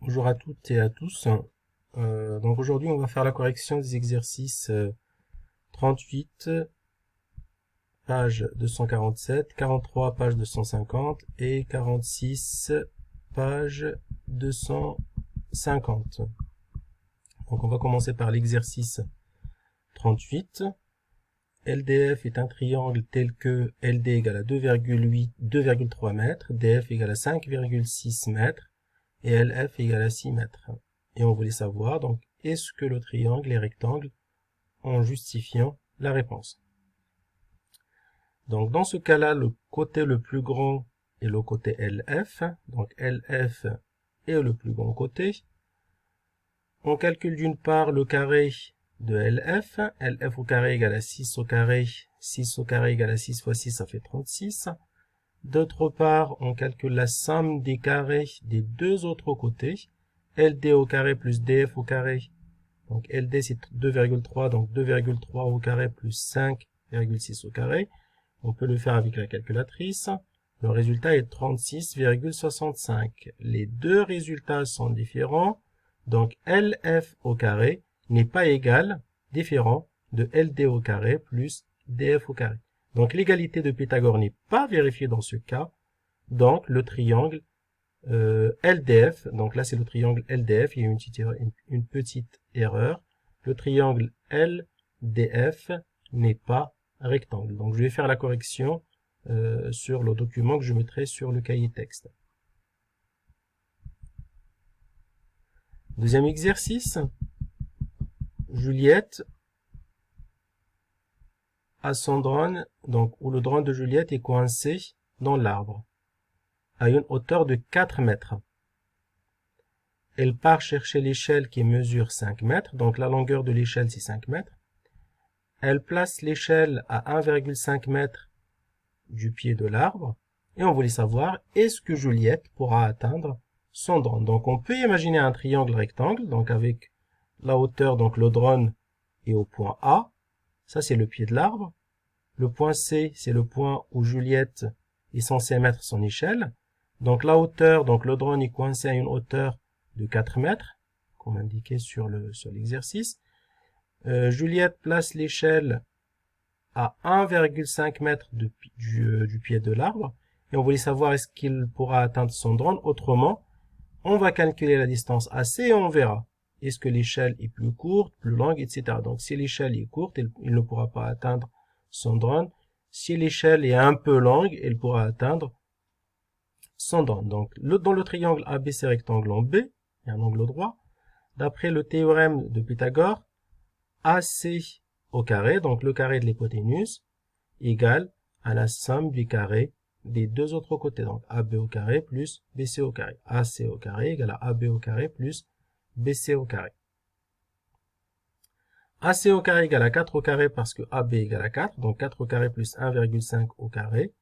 Bonjour à toutes et à tous. Donc aujourd'hui, on va faire la correction des exercices 38, page 247, 43, page 250 et 46, page 250. Donc on va commencer par l'exercice 38. LDF est un triangle tel que LD égale à 2,3 mètres, DF égale à 5,6 mètres et LF égale à 6 mètres. Et on voulait savoir, donc, est-ce que le triangle est rectangle en justifiant la réponse. Donc, dans ce cas-là, le côté le plus grand est le côté LF. Donc, LF est le plus grand côté. On calcule d'une part le carré de LF. LF au carré égale à 6 au carré. 6 au carré égale à 6 fois 6, ça fait 36. D'autre part, on calcule la somme des carrés des deux autres côtés. LD au carré plus DF au carré. Donc LD c'est 2,3, donc 2,3 au carré plus 5,6 au carré. On peut le faire avec la calculatrice. Le résultat est 36,65. Les deux résultats sont différents. Donc LF au carré n'est pas égal, différent de LD au carré plus DF au carré. Donc l'égalité de Pythagore n'est pas vérifiée dans ce cas. Donc le triangle LDF, donc là c'est le triangle LDF, il y a une petite erreur. Le triangle LDF n'est pas rectangle. Donc je vais faire la correction sur le document que je mettrai sur le cahier texte. Deuxième exercice. Juliette a son drone, donc où le drone de Juliette est coincé dans l'arbre, à une hauteur de 4 mètres. Elle part chercher l'échelle qui mesure 5 mètres, donc la longueur de l'échelle c'est 5 mètres. Elle place l'échelle à 1,5 mètre du pied de l'arbre, et on voulait savoir, est-ce que Juliette pourra atteindre son drone? Donc on peut imaginer un triangle rectangle, donc avec la hauteur, donc le drone est au point A, ça c'est le pied de l'arbre. Le point C, c'est le point où Juliette est censée mettre son échelle. Donc la hauteur, donc le drone est coincé à une hauteur de 4 mètres, comme indiqué sur l'exercice. Juliette place l'échelle à 1,5 mètre du pied de l'arbre. Et on voulait savoir est-ce qu'il pourra atteindre son drone. Autrement, on va calculer la distance AC et on verra. Est-ce que l'échelle est plus courte, plus longue, etc. Donc si l'échelle est courte, il ne pourra pas atteindre son drone. Si l'échelle est un peu longue, elle pourra atteindre son drone. Donc dans le triangle ABC rectangle en B, il y a un angle droit. D'après le théorème de Pythagore, AC au carré, donc le carré de l'hypoténuse, égale à la somme des carrés des deux autres côtés. Donc AB au carré plus BC au carré. AC au carré égale à AB au carré plus BC au carré. AC au carré égale à 4 au carré parce que AB égale à 4, donc 4 au carré plus 1,5 au carré.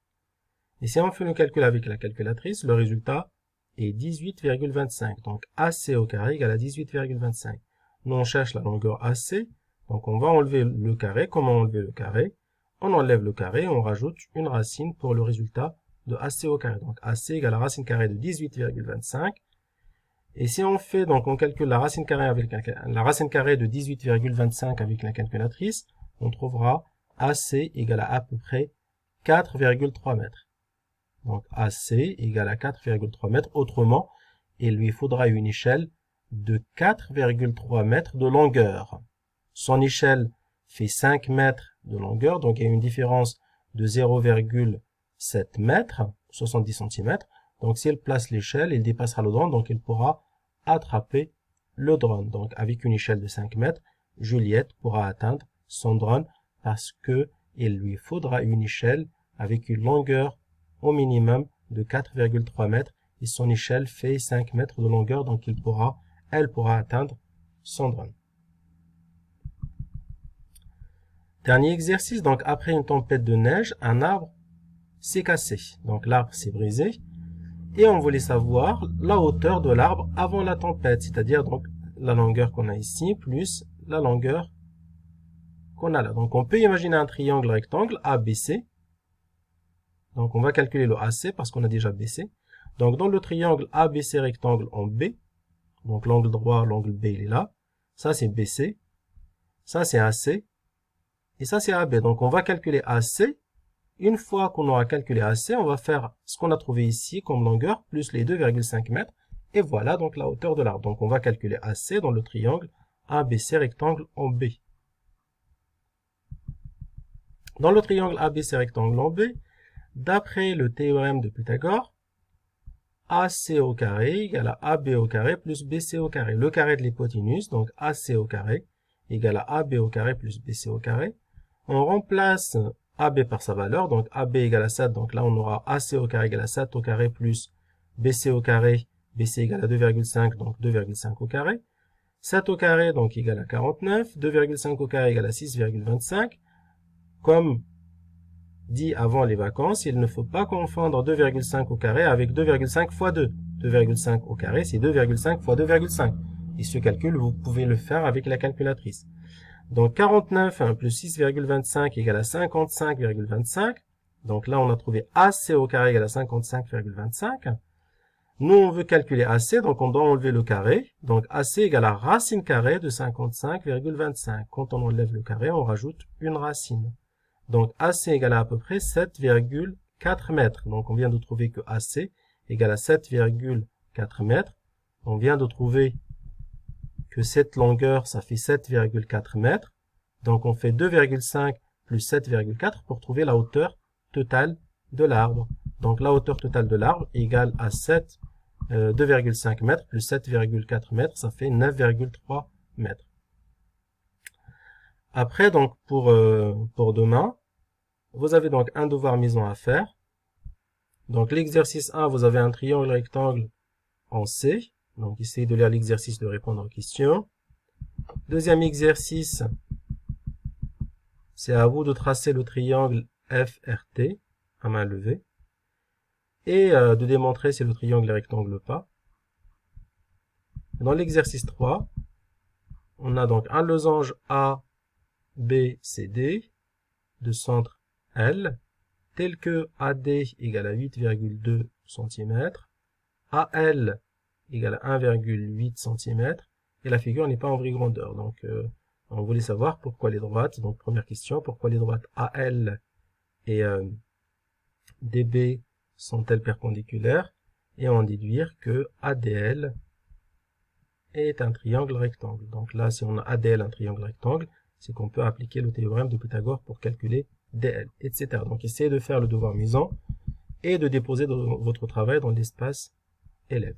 Et si on fait le calcul avec la calculatrice, le résultat est 18,25. Donc AC au carré égale à 18,25. Nous on cherche la longueur AC, donc on va enlever le carré. Comment enlever le carré? On enlève le carré, on rajoute une racine pour le résultat de AC au carré. Donc AC égale à la racine carrée de 18,25. Et si on fait, donc on calcule la racine carrée de 18,25 avec la calculatrice, on trouvera AC égale à peu près 4,3 mètres. Donc AC égale à 4,3 mètres. Autrement, il lui faudra une échelle de 4,3 mètres de longueur. Son échelle fait 5 mètres de longueur, donc il y a une différence de 0,7 mètres, 70 cm. Donc si elle place l'échelle, elle dépassera le drone, donc elle pourra attraper le drone. Donc avec une échelle de 5 mètres, Juliette pourra atteindre son drone parce que il lui faudra une échelle avec une longueur au minimum de 4,3 mètres et son échelle fait 5 mètres de longueur, donc elle pourra atteindre son drone. Dernier exercice, donc après une tempête de neige, un arbre s'est cassé. Donc l'arbre s'est brisé et on voulait savoir la hauteur de l'arbre avant la tempête, c'est-à-dire donc la longueur qu'on a ici plus la longueur qu'on a là. Donc on peut imaginer un triangle rectangle ABC. Donc on va calculer le AC parce qu'on a déjà BC. Donc dans le triangle ABC rectangle en B, Donc l'angle droit, l'angle B, il est là. Ça, c'est BC. Ça, c'est AC. Et ça, c'est AB. Donc on va calculer AC. Une fois qu'on aura calculé AC, on va faire ce qu'on a trouvé ici comme longueur, plus les 2,5 mètres. Et voilà donc la hauteur de l'arbre. Donc on va calculer AC dans le triangle ABC rectangle en B. Dans le triangle ABC rectangle en B, d'après le théorème de Pythagore, AC au carré égale à AB au carré plus BC au carré. Le carré de l'hypoténuse, donc AC au carré, égale à AB au carré plus BC au carré. On remplace AB par sa valeur, donc AB égale à 7, donc là on aura AC au carré égale à 7 au carré plus BC au carré, BC égale à 2,5, donc 2,5 au carré. 7 au carré, donc égale à 49, 2,5 au carré égale à 6,25. Comme dit avant les vacances, il ne faut pas confondre 2,5 au carré avec 2,5 fois 2. 2,5 au carré, c'est 2,5 fois 2,5. Et ce calcul, vous pouvez le faire avec la calculatrice. Donc 49 plus 6,25 égale à 55,25. Donc là, on a trouvé AC au carré égale à 55,25. Nous, on veut calculer AC, donc on doit enlever le carré. Donc AC égale à racine carrée de 55,25. Quand on enlève le carré, on rajoute une racine. Donc AC égale à peu près 7,4 mètres. Donc on vient de trouver que AC égale à 7,4 mètres. On vient de trouver que cette longueur, ça fait 7,4 mètres. Donc on fait 2,5 plus 7,4 pour trouver la hauteur totale de l'arbre. Donc la hauteur totale de l'arbre égale à 2,5 mètres plus 7,4 mètres, ça fait 9,3 mètres. Après, donc pour demain, vous avez donc un devoir maison à faire. Donc l'exercice 1, vous avez un triangle rectangle en C. Donc essayez de lire l'exercice, de répondre aux questions. Deuxième exercice, c'est à vous de tracer le triangle FRT à main levée et de démontrer si le triangle est rectangle ou pas. Dans l'exercice 3, on a donc un losange ABCD de centre L, tel que AD égale à 8,2 cm, AL égale à 1,8 cm, et la figure n'est pas en vraie grandeur. Donc, on voulait savoir pourquoi les droites, donc première question, pourquoi les droites AL et DB sont-elles perpendiculaires, et en déduire que ADL est un triangle rectangle. Donc là, si on a ADL un triangle rectangle, c'est qu'on peut appliquer le théorème de Pythagore pour calculer DL, etc. Donc essayez de faire le devoir maison et de déposer votre travail dans l'espace élève.